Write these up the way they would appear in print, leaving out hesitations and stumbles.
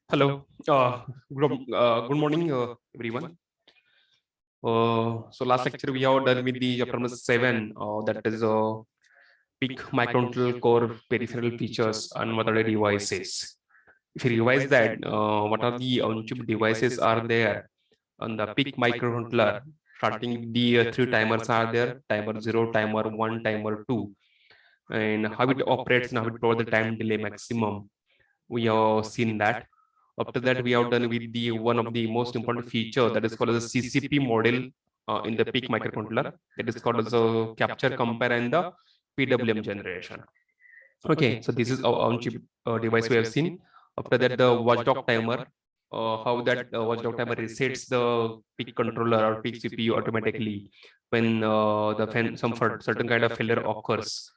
Hello. Good morning, everyone. So last lecture we have done with the chapter number 7. That is peak microcontroller core peripheral features and what are the devices. If you revise that, what are the on-chip devices are there on the peak microcontroller? Starting with the three timers are there: timer 0, timer 1, timer 2, and how it operates and how it provides the time delay maximum. We have seen that. After that, we have done with the one of the most important feature that is called as a CCP model in the peak microcontroller. That is called as a capture, compare, and the PWM generation. Okay, so this is our on-chip device we have seen. After that, the watchdog timer, how that watchdog timer resets the peak controller or peak CPU automatically when some certain kind of failure occurs.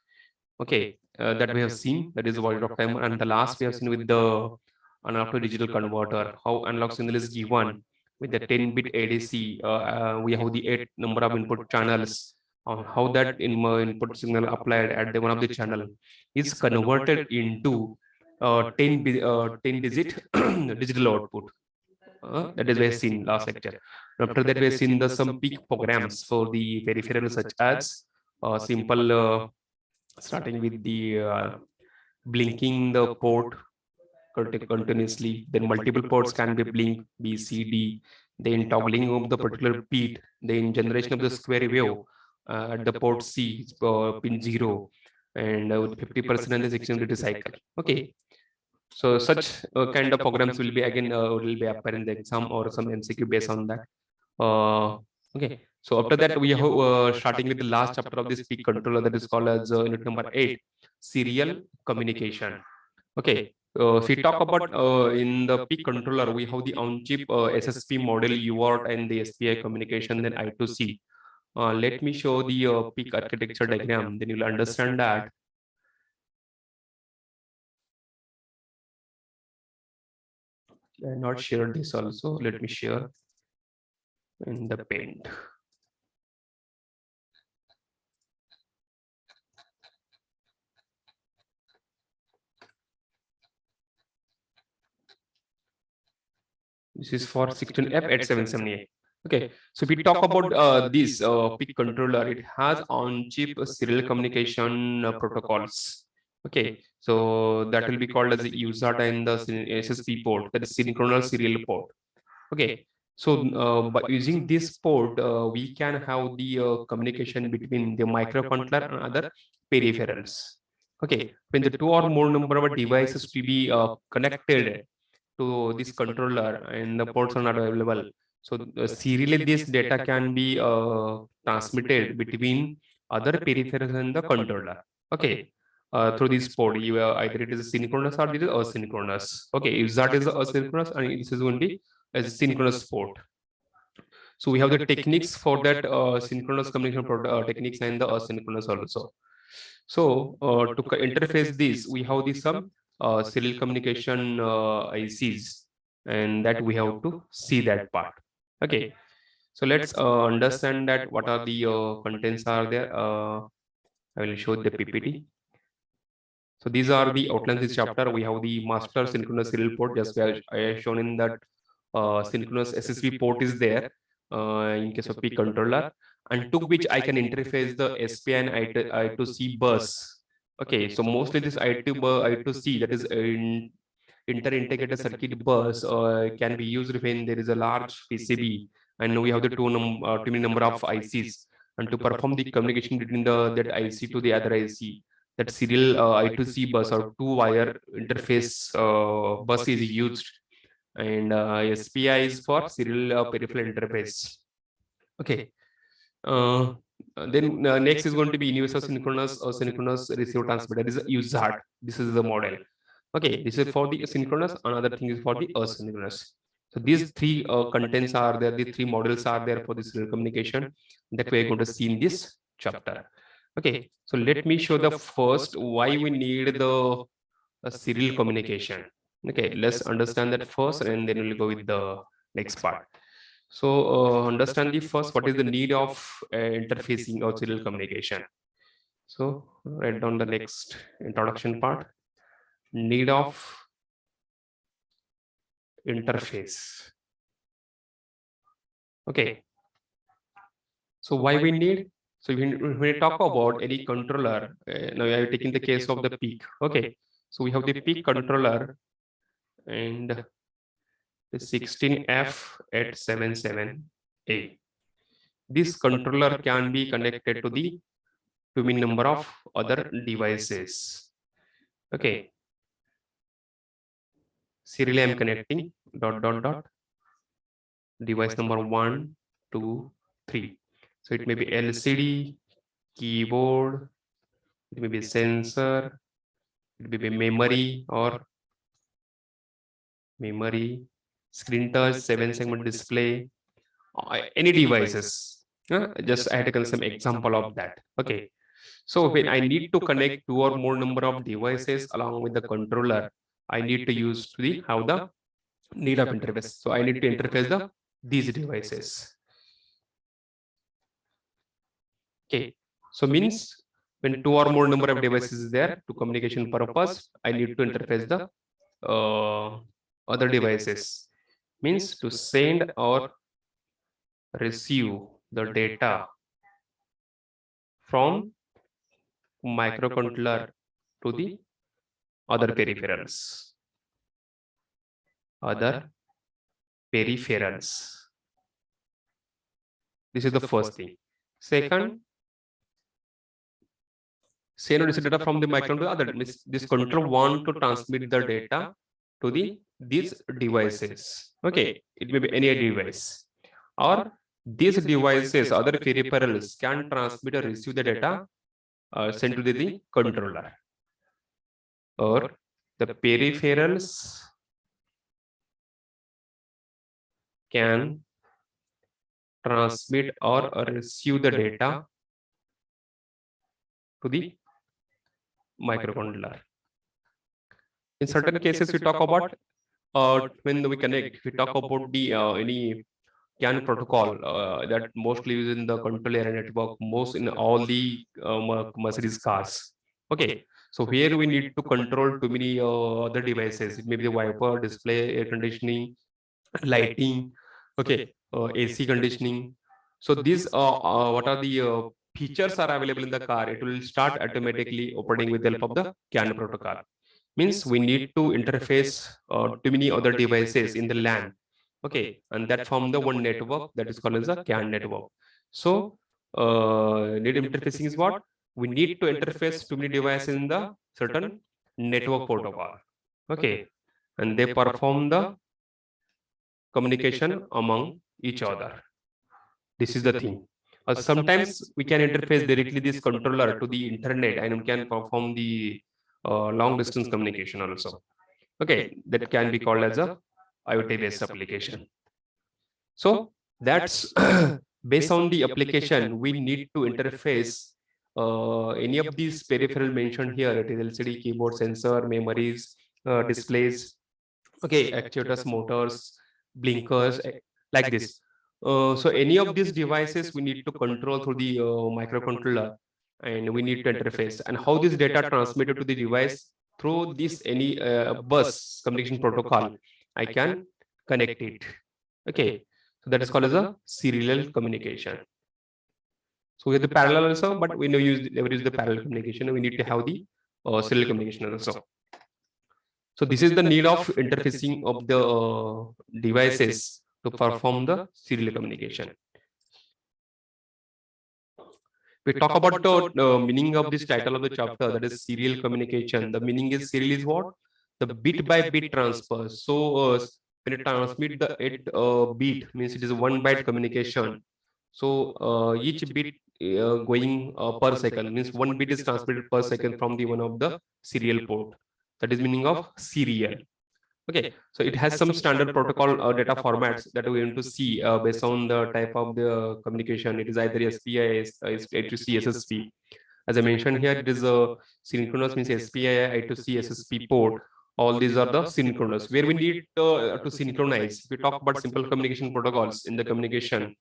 Okay, that we have seen. That is the watchdog timer, and the last we have seen with the analog to digital converter, how analog signal is given with the 10-bit ADC. We have the 8 number of input channels. How that input signal applied at one of the channel is converted into 10 digit digital output. That is we have seen last lecture. After that, we have seen the some peak programs for the peripherals such as simple starting with the blinking the port continuously. Then multiple ports can be blinked, B, C, D. Then toggling of the particular bit. Then generation of the square wave at the port C, pin 0, and with 50% and the 16 cycle. Okay. So such kind of programs will be again will be appear in the exam or some MCQ based on that. Okay. So after that, we have starting with the last chapter of this peak controller that is called as unit number 8, serial communication. Okay. If we talk about in the peak controller, we have the on-chip SSP model UART and the SPI communication, then I2c. Let me show the peak architecture diagram, then you'll understand that. I not share this also. Let me share in the paint. This is for 16F8778. Okay, so if we talk about this peak controller, it has on-chip serial communication protocols. Okay, so that will be called as the USART and the SSP port, that is synchronous serial port. Okay, so by using this port, we can have the communication between the microcontroller and other peripherals. Okay, when the two or more number of devices to be connected to this controller and the ports are not available. So serially this data can be transmitted between other peripherals and the controller. Okay, through this port, you either it is synchronous or it is asynchronous. Okay, if that is asynchronous and this is only a synchronous port. So we have the techniques for that synchronous communication techniques and the asynchronous also. So to interface this, we have this some serial communication ICs, and that we have to see that part. Okay, so let's understand that what are the contents are there. I will show the PPT. So these are the outlines of this chapter. We have the master synchronous serial port, just I have shown in that synchronous SSB port is there in case of P controller, and to which I can interface the SPI and I2c bus. Okay, so mostly this I2c, that is inter-integrated circuit bus, can be used when there is a large PCB and we have the too many number of ICs, and to perform the communication between that IC to the other IC, that serial I2c bus or two-wire interface bus is used, and SPI is for serial peripheral interface. Okay. Then next is going to be universal synchronous or synchronous receive transmitter. That is USART. This is the model. Okay, this is for the synchronous. Another thing is for the asynchronous. So these three contents are there, the three models are there for the serial communication that we are going to see in this chapter. Okay, so let me show the first why we need the serial communication. Okay, let's understand that first and then we'll go with the next part. So understand the first, what is the need of interfacing or serial communication. So write down the next introduction part. Need of interface. Okay. So why we need? So when we talk about any controller, now I am taking the case of the peak. Okay. So we have the peak controller and the 16F at 77A. This controller can be connected to the many number of other devices. Okay. Serially I'm connecting dot dot dot device number 1, 2, 3. So it may be LCD, keyboard, it may be sensor, it may be memory or memory, screen touch, 7-segment display, any devices. Just I had taken some example of that. Okay. So when I need to connect two or more number of devices along with the controller, I need to use the how the need of interface. So I need to interface the these devices. Okay. So means when two or more number of devices is there to communication purpose, I need to interface the other devices. Means to send or receive the data from microcontroller to the other peripherals. Other peripherals. This is the first thing. Second, send or receive data from the microcontroller to other. Means this controller want to transmit the data to the these devices. Okay, it may be any device. Or these devices, other peripherals can transmit or receive the data sent to the controller. Or the peripherals can transmit or receive the data to the microcontroller. In certain cases, we talk about when we connect, we talk about the any CAN protocol that mostly used in the control area network, most in all the Mercedes cars. Okay, so here we need to control too many other devices. It may be the wiper, display, air conditioning, lighting, okay, AC conditioning. So these what are the features are available in the car? It will start automatically operating with the help of the CAN protocol. Means we need to interface to many other devices in the LAN. Okay, and that form the one network that is called as a CAN network. So need interfacing is what? We need to interface to many devices in the certain network protocol. Okay, and they perform the communication among each other. This is the thing. Sometimes we can interface directly this controller to the internet and we can perform the long distance communication also. Okay, that can be called as a IoT based application. So that's based on the application, we need to interface any of these peripheral mentioned here. It is LCD, keyboard, sensor, memories, displays, okay, actuators, motors, blinkers, like this. So any of these devices we need to control through the microcontroller, and we need to interface, and how this data transmitted to the device through this any bus communication protocol, I can connect it. Okay, so that is called as a serial communication. So we have the parallel also, but we never use the parallel communication. We need to have the serial communication also. So this is the need of interfacing of the devices to perform the serial communication. We talk about the meaning of this title of the chapter, that is serial communication. The meaning is serial is what? The bit by bit transfer. So when you transmit the bit, means it is a 1 byte communication. So each bit going per second, means 1 bit is transmitted per second from the one of the serial port. That is meaning of serial. Okay, so it has some standard protocol data formats that we want to see based on the type of the communication. It is either SPI, I2c, SSP. As I mentioned here, it is a synchronous means SPI, I2c, SSP port. All these are the synchronous where we need to synchronize. If we talk about simple communication protocols in the communication,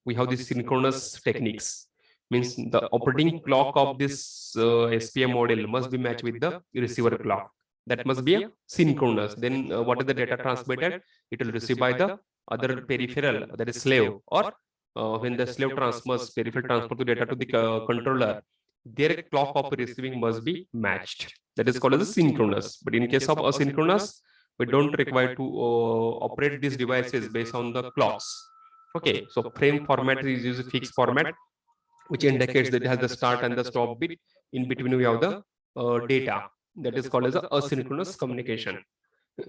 we have these synchronous techniques. Means the operating clock of this SPI model must be matched with the receiver clock. That must be a synchronous. Then what is the data transmitted? It will receive by the other peripheral, that is slave, or when the slave transfers peripheral transfer to data to the controller, their clock of receiving must be matched. That is called as a synchronous. But in case of asynchronous, we don't require to operate these devices based on the clocks. Okay, so frame format is used a fixed format, which indicates that it has the start and the stop bit. In between, we have the data. That is called as a asynchronous communication.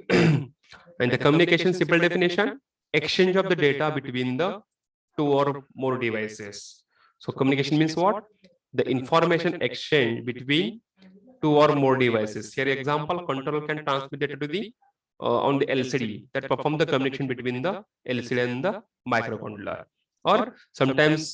And the communication simple definition: exchange of the data between the two or more devices. So communication means what? The information exchange between two or more devices. Here, example, controller can transmit data to the on the LCD that perform the communication between the LCD and the microcontroller. Or sometimes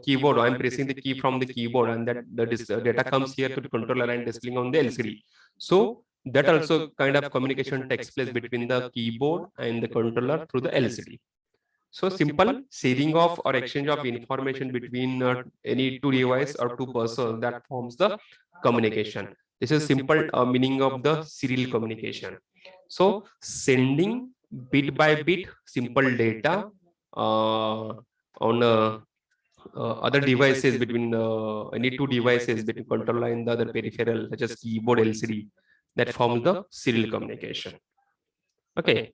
keyboard, I'm pressing the key from the keyboard and that the data comes here to the controller and displaying on the LCD. So that also kind of communication takes place between the keyboard and the controller through the LCD. So simple sharing of or exchange of information between any two device or two persons, that forms the communication. This is simple meaning of the serial communication. So sending bit by bit simple data on other devices between any two devices between controller and the other peripheral such as keyboard, LCD, that forms the serial communication. Okay.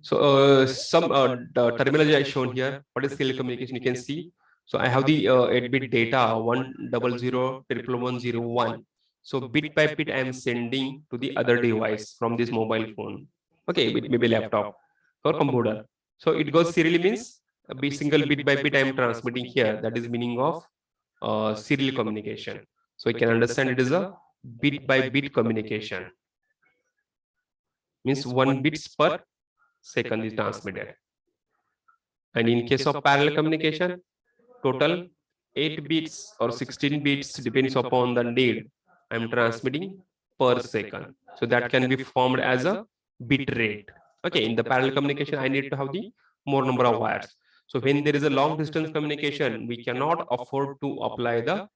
So some terminology I shown here. What is serial communication? You can see. So I have the 8-bit data 100 10101. So bit by bit I am sending to the other device from this mobile phone. Okay, maybe laptop or computer. So it goes serially means a single bit by bit I am transmitting here. That is meaning of serial communication. So you can understand it is a bit by bit communication. Means 1 bits per second is transmitted. And in case of parallel communication, total 8 bits or 16 bits depends upon the need I'm transmitting per second. So that can be formed as a bit rate. Okay, in the parallel communication, I need to have the more number of wires. So when there is a long distance communication, we cannot afford to apply the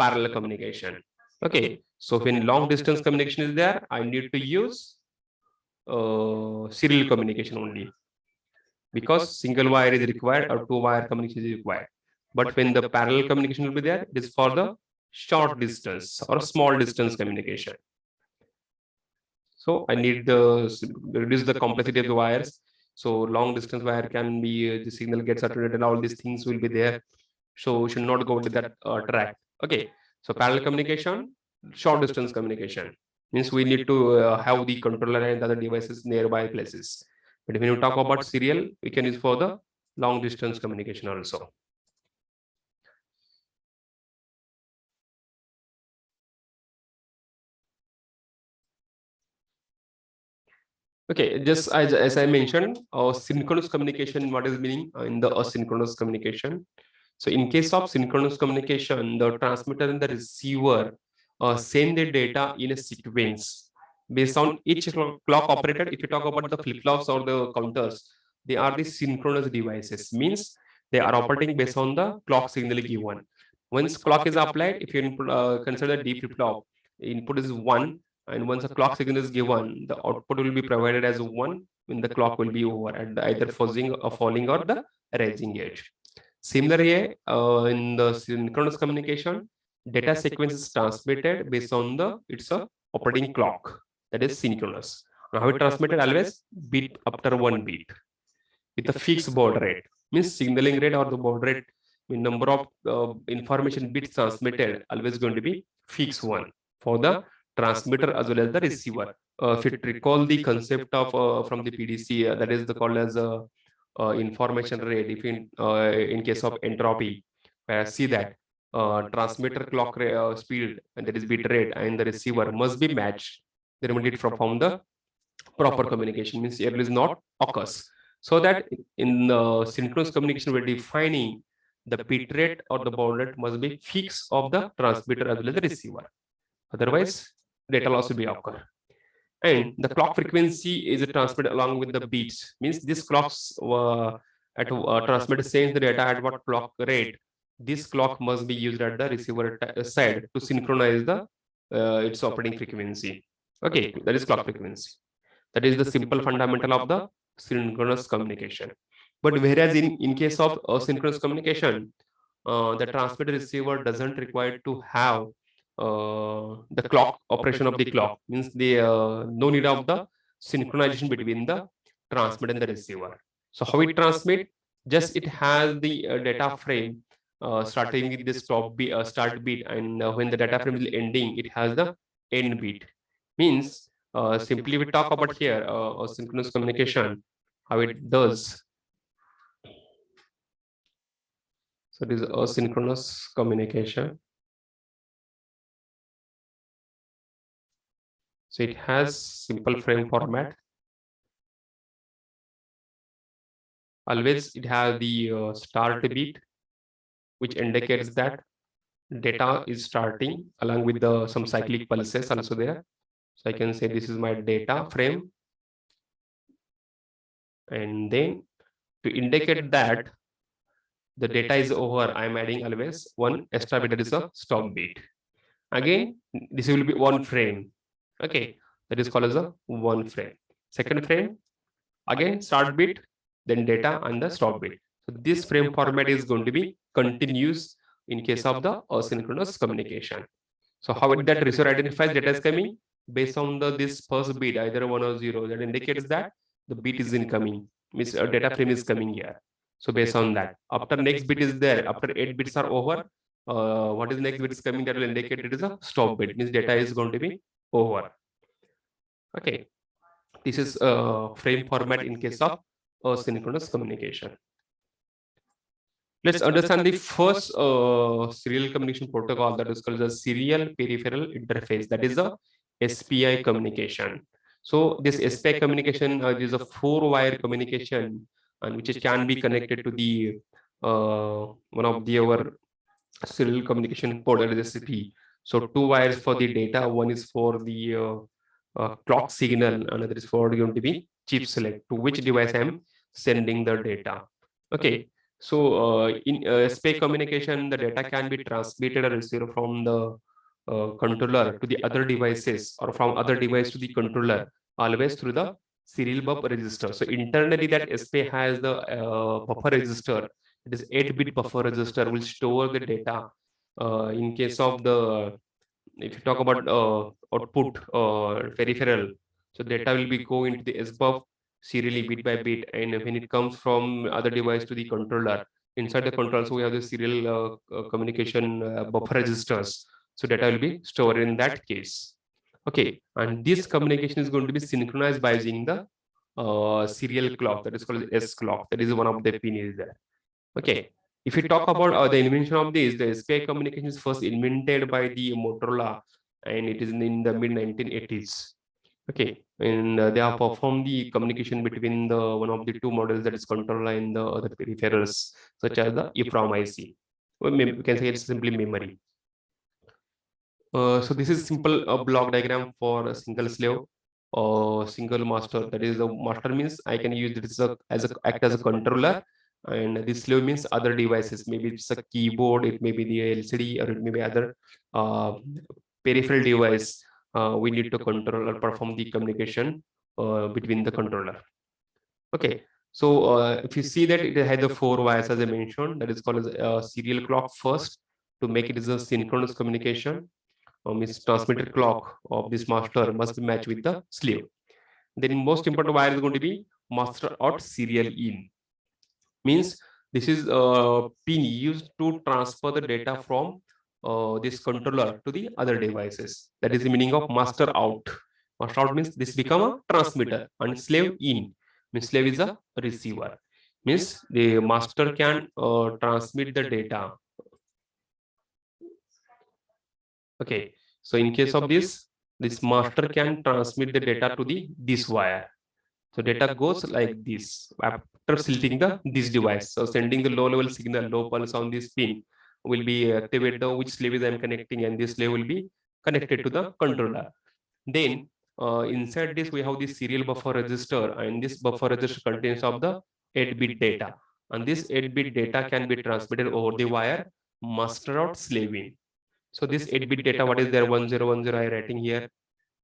parallel communication. Okay, so when long distance communication is there, I need to use serial communication only, because single wire is required or two wire communication is required. But when the parallel communication will be there, it is for the short distance or small distance communication. So I need the reduce the complexity of the wires. So long distance wire can be the signal gets attenuated and all these things will be there. So should not go to that track. Okay. So parallel communication, short distance communication means we need to have the controller and other devices nearby places. But when you talk about serial, we can use for the long distance communication also. Okay, just as I mentioned, synchronous communication, what is meaning in the asynchronous communication? So in case of synchronous communication, the transmitter and the receiver send the data in a sequence based on each clock operated. If you talk about the flip-flops or the counters, they are the synchronous devices, means they are operating based on the clock signal given. Once clock is applied, if you consider D flip-flop, input is 1, and once a clock signal is given, the output will be provided as 1 when the clock will be over at either falling or the rising edge. Similarly, in the synchronous communication, data sequence is transmitted based on the its operating clock, that is synchronous. Now, how it transmitted? Always bit after 1 beat with a fixed baud rate. Means signaling rate or the baud rate, mean number of information bits transmitted always going to be fixed one for the transmitter as well as the receiver. If you recall the concept of from the PDC, that is the called as information rate. If in case of entropy, see that transmitter clock speed, and that is bit rate, and the receiver must be matched. They need to perform the proper communication, means error is not occurs. So that in the synchronous communication, we're defining the bit rate or the baud rate must be fixed of the transmitter as well as the receiver. Otherwise, data loss will be occur. And the clock frequency is transmitted along with the beats. Means this clocks at transmit sends the data at what clock rate. This clock must be used at the receiver side to synchronize the its operating frequency. Okay, that is clock frequency. That is the simple fundamental of the synchronous communication. But whereas in case of asynchronous communication, the transmitter receiver doesn't require to have the clock operation of the clock, means the no need of the synchronization between the transmitter and the receiver. So how it transmit? Just it has the data frame starting with the start bit, and when the data frame is ending, it has the end bit. Means simply we talk about here synchronous communication, how it does. So it is asynchronous communication. So it has simple frame format. Always it has the start bit, which indicates that data is starting along with the some cyclic pulses also there. So I can say this is my data frame. And then to indicate that the data is over, I'm adding always one extra bit, that is a stop bit. Again, this will be one frame. Okay, that is called as a one frame. Second frame, again start bit, then data and the stop bit. So this frame format is going to be continuous in case of the asynchronous communication. So how that receiver identifies data is coming based on the this first bit, either 1 or 0, that indicates that the bit is incoming, means a data frame is coming here. So based on that, after next bit is there, after 8 bits are over, what is next bit is coming, that will indicate it is a stop bit, means data is going to be over. Okay, this is frame format in case of asynchronous communication. Let's understand the first serial communication protocol, that is called the serial peripheral interface, that is the SPI communication. So this SPI communication is a 4-wire communication, and which can be connected to the one of the our serial communication port, that is SCP. So 2 wires for the data, one is for the clock signal, another is for going to be chip select, to which device I am sending the data. Okay, so in SPI communication, the data can be transmitted or received from the controller to the other devices, or from other device to the controller, always through the serial buffer register. So internally, that SPI has the buffer register. It is 8-bit buffer register, will store the data. In case of the, if you talk about output peripheral, so data will be go into the SBUF serially bit by bit, and when it comes from other device to the controller, inside the controller, so we have the serial communication buffer registers. So data will be stored in that case. Okay, and this communication is going to be synchronized by using the serial clock, that is called S clock. That is one of the pin is there. Okay, if we talk about the invention of this, the SPI communication is first invented by the Motorola, and it is in the mid 1980s. Okay, and they have performed the communication between the one of the two models, that is controller and the other peripherals, such as the EEPROM IC. We can say it's simply memory. So this is simple block diagram for a single slave or single master. That is, the master means I can use this as a act as a controller, and this slave means other devices. Maybe it's a keyboard, it may be the LCD, or it may be other peripheral device. We need to control or perform the communication between the controller. Okay, so if you see that it has the 4 wires as I mentioned, that is called as a serial clock first, to make it as a synchronous communication. Means transmitter clock of this master must be matched with the slave. Then most important wire is going to be master out serial in. Means this is a pin used to transfer the data from this controller to the other devices. That is the meaning of master out. Master out means this become a transmitter, and slave in means slave is a receiver. Means the master can transmit the data. Okay, so in case of this, this master can transmit the data to the this wire. So data goes like this after selecting the this device. So sending the low level signal, low pulse on this pin will be activated which slave is I'm connecting, and this slave will be connected to the controller. Then inside this we have the serial buffer register, and this buffer register contains of the 8-bit data. And this 8-bit data can be transmitted over the wire master out slave in. So this 8-bit data, what is there? 1010 I writing here.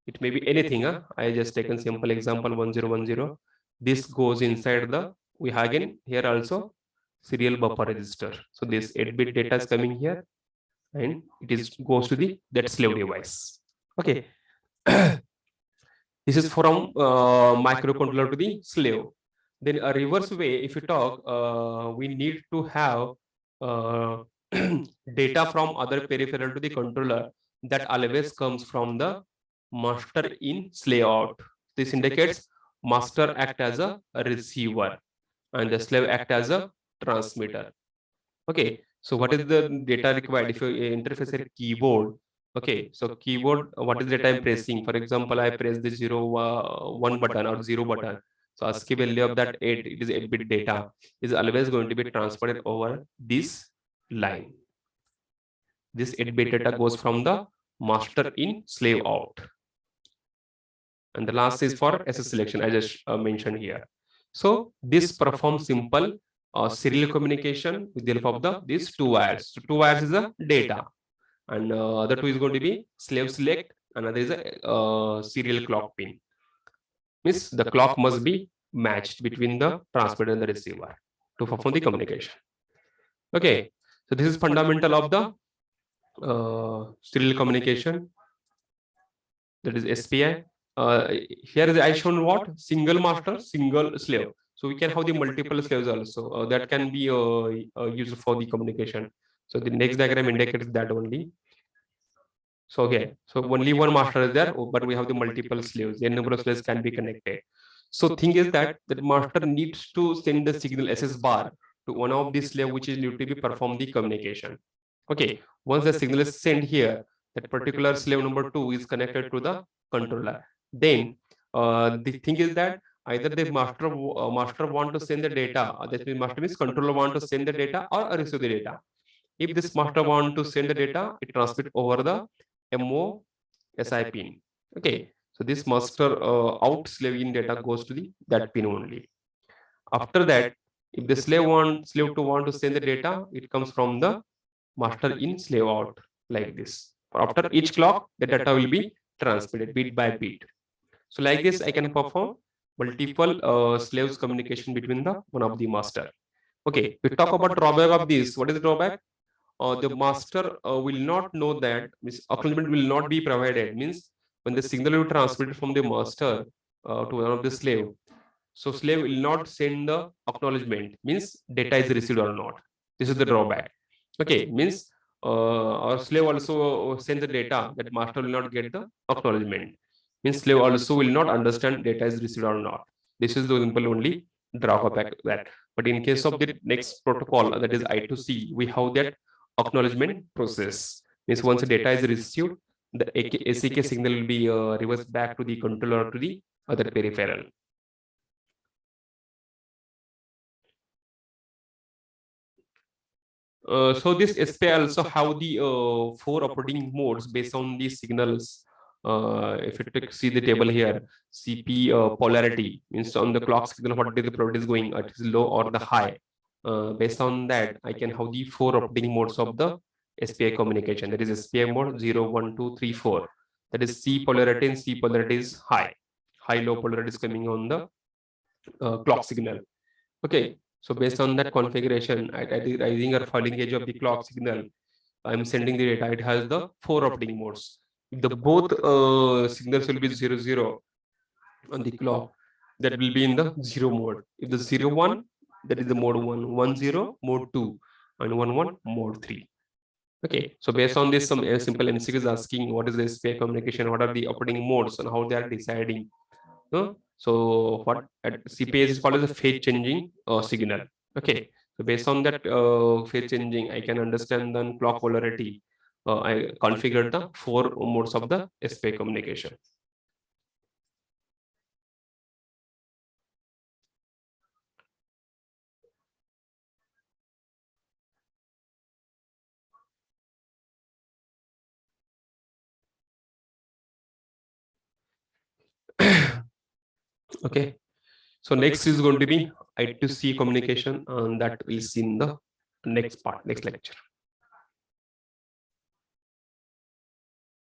It may be anything. I just taken simple example 1010. This goes inside the, we have again here also serial buffer register. So this 8-bit data is coming here, and it is goes to the that slave device. Okay. This is from microcontroller to the slave. Then a reverse way, if you talk, we need to have uh, data from other peripheral to the controller that always comes from the master in slave out. This indicates master act as a receiver and the slave act as a transmitter. Okay, so what is the data required? If you interface a keyboard, okay, so keyboard, what is the data I'm pressing? For example, I press the 1 button or 0 button. So ASCII value of that 8, it is 8-bit data, is always going to be transferred over this line. This 8-bit data goes from the master in slave out. And the last is for SS selection, I just mentioned here. So this performs simple serial communication with the help of the these two wires. So two wires is the data, and other two is going to be slave select, another is a serial clock pin. Means the clock must be matched between the transmitter and the receiver to perform the communication. Okay, so this is fundamental of the serial communication, that is SPI. Here is I shown what? Single master, single slave. So we can have the multiple slaves also. That can be used for the communication. So the next diagram indicates that only. So okay, so only one master is there, but we have the multiple slaves. N number of slaves can be connected. So thing is that the master needs to send the signal SS bar to one of these slave which is need to be perform the communication. Okay, once the signal is sent here, that particular slave number 2 is connected to the controller. Then the thing is that either the master want to send the data, that means master means controller want to send the data or receive the data. If this master want to send the data, it transmit over the MO SI pin. Okay, so this master out slave in data goes to the that pin only. After that, if the slave to want to send the data, it comes from the master in slave out like this. After each clock, the data will be transmitted bit by bit. So like this, I can perform multiple slaves communication between the one of the master. Okay, we talk about drawback of this. What is the drawback? The master will not know that, means acknowledgement will not be provided. Means when the signal will transmitted from the master to one of the slave, so slave will not send the acknowledgement, means data is received or not. This is the drawback. Okay, means our slave also send the data, that master will not get the acknowledgement. Means slave also will not understand data is received or not. This is the simple only drawback that. But in case of the next protocol, that is I2c, we have that acknowledgement process. Means once the data is received, the ACK signal will be reversed back to the controller to the other peripheral. So this SPI also have the 4 operating modes based on the signals. If you see the table here, CP polarity means on the clock signal what is the polarity is going, it is low or the high. Based on that, I can have the 4 operating modes of the SPI communication. That is SPI mode 0, 1, 2, 3, 4. That is C polarity, and C polarity is high. High low polarity is coming on the clock signal. Okay, so based on that configuration, at the rising or falling edge of the clock signal, I'm sending the data. It has the 4 operating modes. If the both signals will be 0, 0 on the clock, that will be in the 0 mode. If the 0, 1, that is the mode 1, 1, 0, mode 2, and 1, 1, mode 3. Okay, so based on this, some simple MCQ is asking what is the SPI communication, what are the operating modes, and how they are deciding. So what at CPS is called as a phase changing signal. Okay, so based on that phase changing, I can understand then clock polarity. I configured the 4 modes of the SPI communication. Okay, so next is going to be I2c communication, and that we'll see in the next lecture.